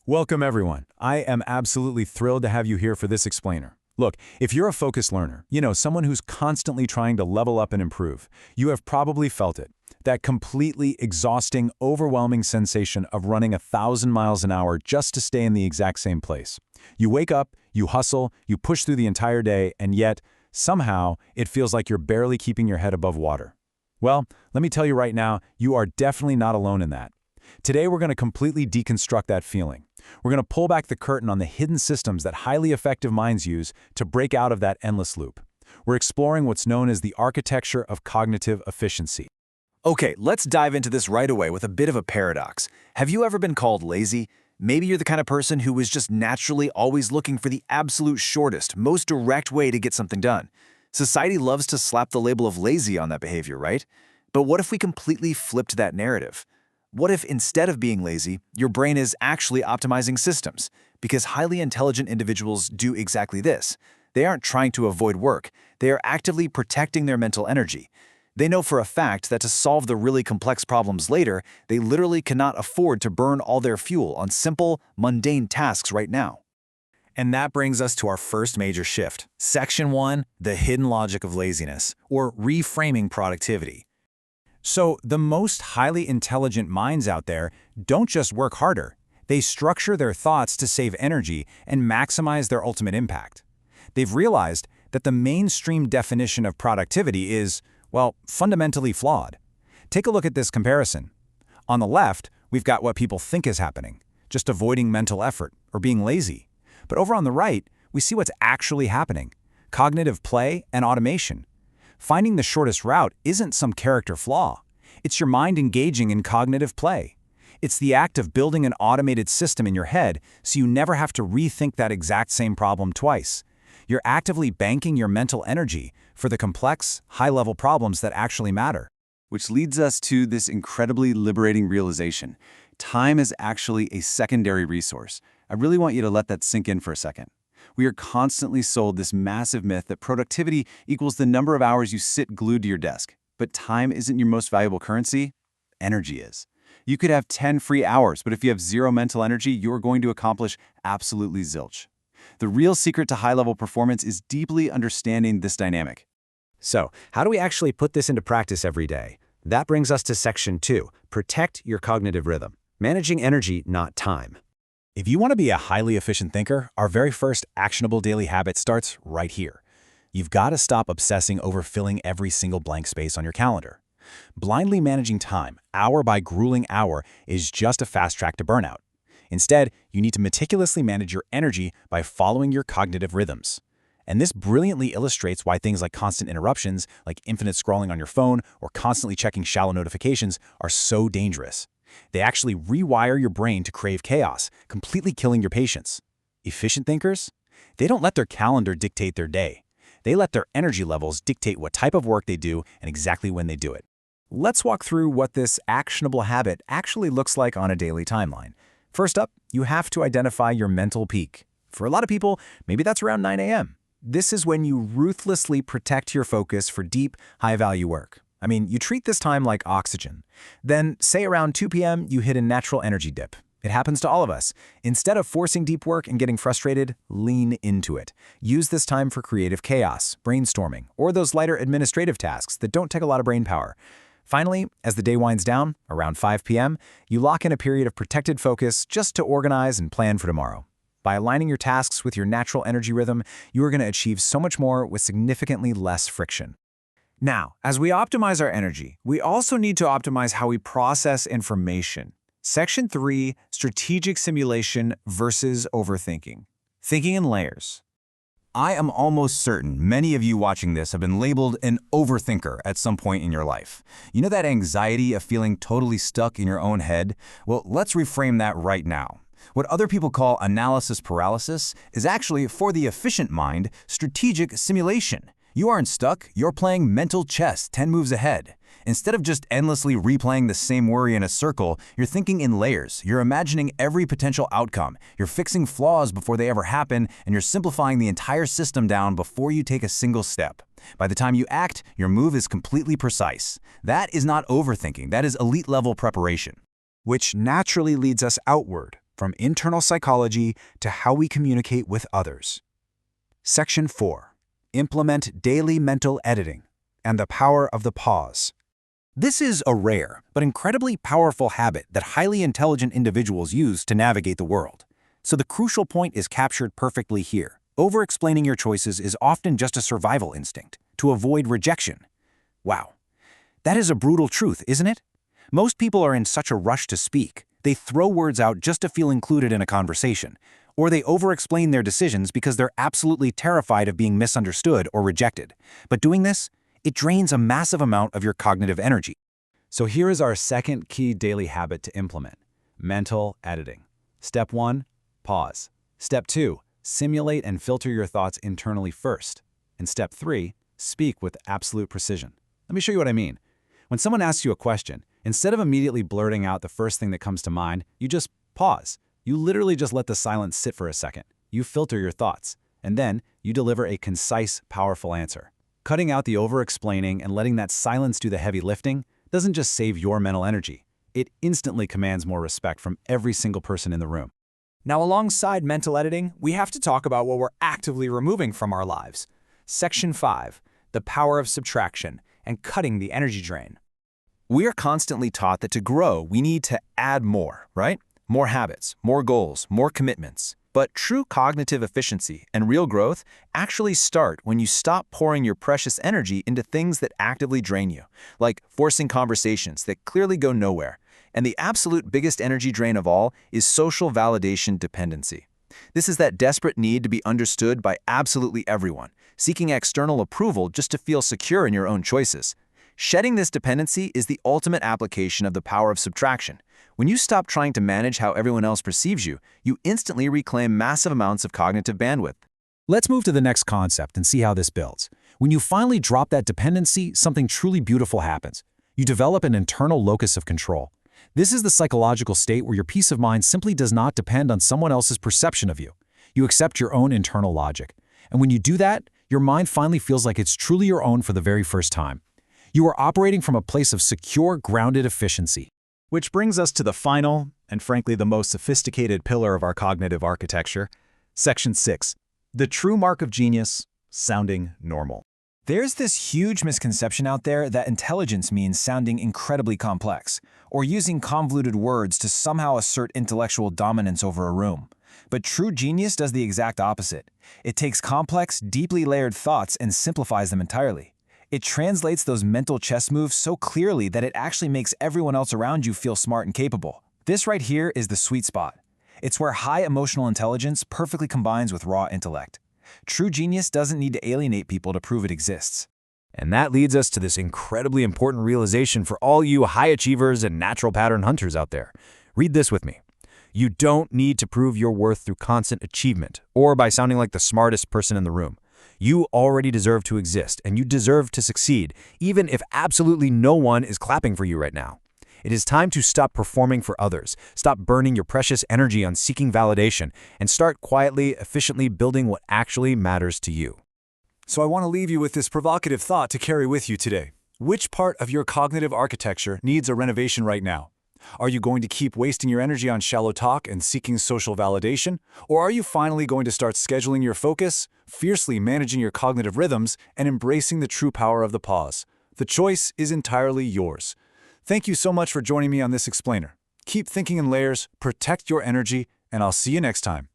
Welcome everyone. I am absolutely thrilled to have you here for this explainer. Look, if you're a focused learner, someone who's constantly trying to level up and improve, you have probably felt it. That completely exhausting, overwhelming sensation of running 1,000 miles an hour just to stay in the exact same place. You wake up, you hustle, you push through the entire day, and yet, somehow, it feels like you're barely keeping your head above water. Well, let me tell you right now, you are definitely not alone in that. Today, we're going to completely deconstruct that feeling. We're going to pull back the curtain on the hidden systems that highly effective minds use to break out of that endless loop. We're exploring what's known as the architecture of cognitive efficiency. Okay, let's dive into this right away with a bit of a paradox. Have you ever been called lazy? Maybe you're the kind of person who is just naturally always looking for the absolute shortest, most direct way to get something done. Society loves to slap the label of lazy on that behavior, right? But what if we completely flipped that narrative? What if instead of being lazy, your brain is actually optimizing systems? Because highly intelligent individuals do exactly this. They aren't trying to avoid work. They are actively protecting their mental energy. They know for a fact that to solve the really complex problems later, they literally cannot afford to burn all their fuel on simple, mundane tasks right now. And that brings us to our first major shift. Section 1, the hidden logic of laziness, or reframing productivity. So, the most highly intelligent minds out there don't just work harder. They structure their thoughts to save energy and maximize their ultimate impact. They've realized that the mainstream definition of productivity is, well, fundamentally flawed. Take a look at this comparison. On the left, we've got what people think is happening, just avoiding mental effort or being lazy. But over on the right, we see what's actually happening, cognitive play and automation. Finding the shortest route isn't some character flaw. It's your mind engaging in cognitive play. It's the act of building an automated system in your head so you never have to rethink that exact same problem twice. You're actively banking your mental energy for the complex, high-level problems that actually matter. Which leads us to this incredibly liberating realization. Time is actually a secondary resource. I really want you to let that sink in for a second. We are constantly sold this massive myth that productivity equals the number of hours you sit glued to your desk. But time isn't your most valuable currency. Energy is. You could have 10 free hours, but if you have zero mental energy, you're going to accomplish absolutely zilch. The real secret to high-level performance is deeply understanding this dynamic. So, how do we actually put this into practice every day? That brings us to Section 2, protect your cognitive rhythm. Managing energy, not time. If you want to be a highly efficient thinker, our very first actionable daily habit starts right here. You've got to stop obsessing over filling every single blank space on your calendar. Blindly managing time, hour by grueling hour, is just a fast track to burnout. Instead, you need to meticulously manage your energy by following your cognitive rhythms. And this brilliantly illustrates why things like constant interruptions, like infinite scrolling on your phone or constantly checking shallow notifications, are so dangerous. They actually rewire your brain to crave chaos, completely killing your patience. Efficient thinkers? They don't let their calendar dictate their day. They let their energy levels dictate what type of work they do and exactly when they do it. Let's walk through what this actionable habit actually looks like on a daily timeline. First up, you have to identify your mental peak. For a lot of people, maybe that's around 9 a.m. This is when you ruthlessly protect your focus for deep, high-value work. You treat this time like oxygen. Then, say around 2 p.m., you hit a natural energy dip. It happens to all of us. Instead of forcing deep work and getting frustrated, lean into it. Use this time for creative chaos, brainstorming, or those lighter administrative tasks that don't take a lot of brain power. Finally, as the day winds down, around 5 p.m., you lock in a period of protected focus just to organize and plan for tomorrow. By aligning your tasks with your natural energy rhythm, you are going to achieve so much more with significantly less friction. Now, as we optimize our energy, we also need to optimize how we process information. Section 3, strategic simulation versus overthinking. Thinking in layers. I am almost certain many of you watching this have been labeled an overthinker at some point in your life. You know that anxiety of feeling totally stuck in your own head? Well, let's reframe that right now. What other people call analysis paralysis is actually, for the efficient mind, strategic simulation. You aren't stuck, you're playing mental chess 10 moves ahead. Instead of just endlessly replaying the same worry in a circle, you're thinking in layers. You're imagining every potential outcome. You're fixing flaws before they ever happen, and you're simplifying the entire system down before you take a single step. By the time you act, your move is completely precise. That is not overthinking, that is elite-level preparation. Which naturally leads us outward. from internal psychology to how we communicate with others. Section 4. Implement daily mental editing and the power of the pause. This is a rare but incredibly powerful habit that highly intelligent individuals use to navigate the world. So the crucial point is captured perfectly here. Over-explaining your choices is often just a survival instinct, to avoid rejection. Wow. That is a brutal truth, isn't it? Most people are in such a rush to speak, they throw words out just to feel included in a conversation, or they over-explain their decisions because they're absolutely terrified of being misunderstood or rejected. But doing this, it drains a massive amount of your cognitive energy. So here is our second key daily habit to implement: mental editing. Step 1, pause. Step 2, simulate and filter your thoughts internally first. And step 3, speak with absolute precision. Let me show you what I mean. When someone asks you a question, instead of immediately blurting out the first thing that comes to mind, you just pause. You literally just let the silence sit for a second. You filter your thoughts, and then you deliver a concise, powerful answer. Cutting out the over-explaining and letting that silence do the heavy lifting doesn't just save your mental energy. It instantly commands more respect from every single person in the room. Now, alongside mental editing, we have to talk about what we're actively removing from our lives. Section 5, the power of subtraction and cutting the energy drain. We are constantly taught that to grow, we need to add more, right? More habits, more goals, more commitments. But true cognitive efficiency and real growth actually start when you stop pouring your precious energy into things that actively drain you, like forcing conversations that clearly go nowhere. And the absolute biggest energy drain of all is social validation dependency. This is that desperate need to be understood by absolutely everyone, seeking external approval just to feel secure in your own choices. Shedding this dependency is the ultimate application of the power of subtraction. When you stop trying to manage how everyone else perceives you, you instantly reclaim massive amounts of cognitive bandwidth. Let's move to the next concept and see how this builds. When you finally drop that dependency, something truly beautiful happens. You develop an internal locus of control. This is the psychological state where your peace of mind simply does not depend on someone else's perception of you. You accept your own internal logic. And when you do that, your mind finally feels like it's truly your own for the very first time. You are operating from a place of secure, grounded efficiency. Which brings us to the final, and frankly the most sophisticated pillar of our cognitive architecture, Section 6, the true mark of genius, sounding normal. There's this huge misconception out there that intelligence means sounding incredibly complex, or using convoluted words to somehow assert intellectual dominance over a room. But true genius does the exact opposite. It takes complex, deeply layered thoughts and simplifies them entirely. It translates those mental chess moves so clearly that it actually makes everyone else around you feel smart and capable. This right here is the sweet spot. It's where high emotional intelligence perfectly combines with raw intellect. True genius doesn't need to alienate people to prove it exists. And that leads us to this incredibly important realization for all you high achievers and natural pattern hunters out there. Read this with me. You don't need to prove your worth through constant achievement or by sounding like the smartest person in the room. You already deserve to exist, and you deserve to succeed, even if absolutely no one is clapping for you right now. It is time to stop performing for others, stop burning your precious energy on seeking validation, and start quietly, efficiently building what actually matters to you. So I want to leave you with this provocative thought to carry with you today. Which part of your cognitive architecture needs a renovation right now? Are you going to keep wasting your energy on shallow talk and seeking social validation? Or are you finally going to start scheduling your focus, fiercely managing your cognitive rhythms, and embracing the true power of the pause? The choice is entirely yours. Thank you so much for joining me on this explainer. Keep thinking in layers, protect your energy, and I'll see you next time.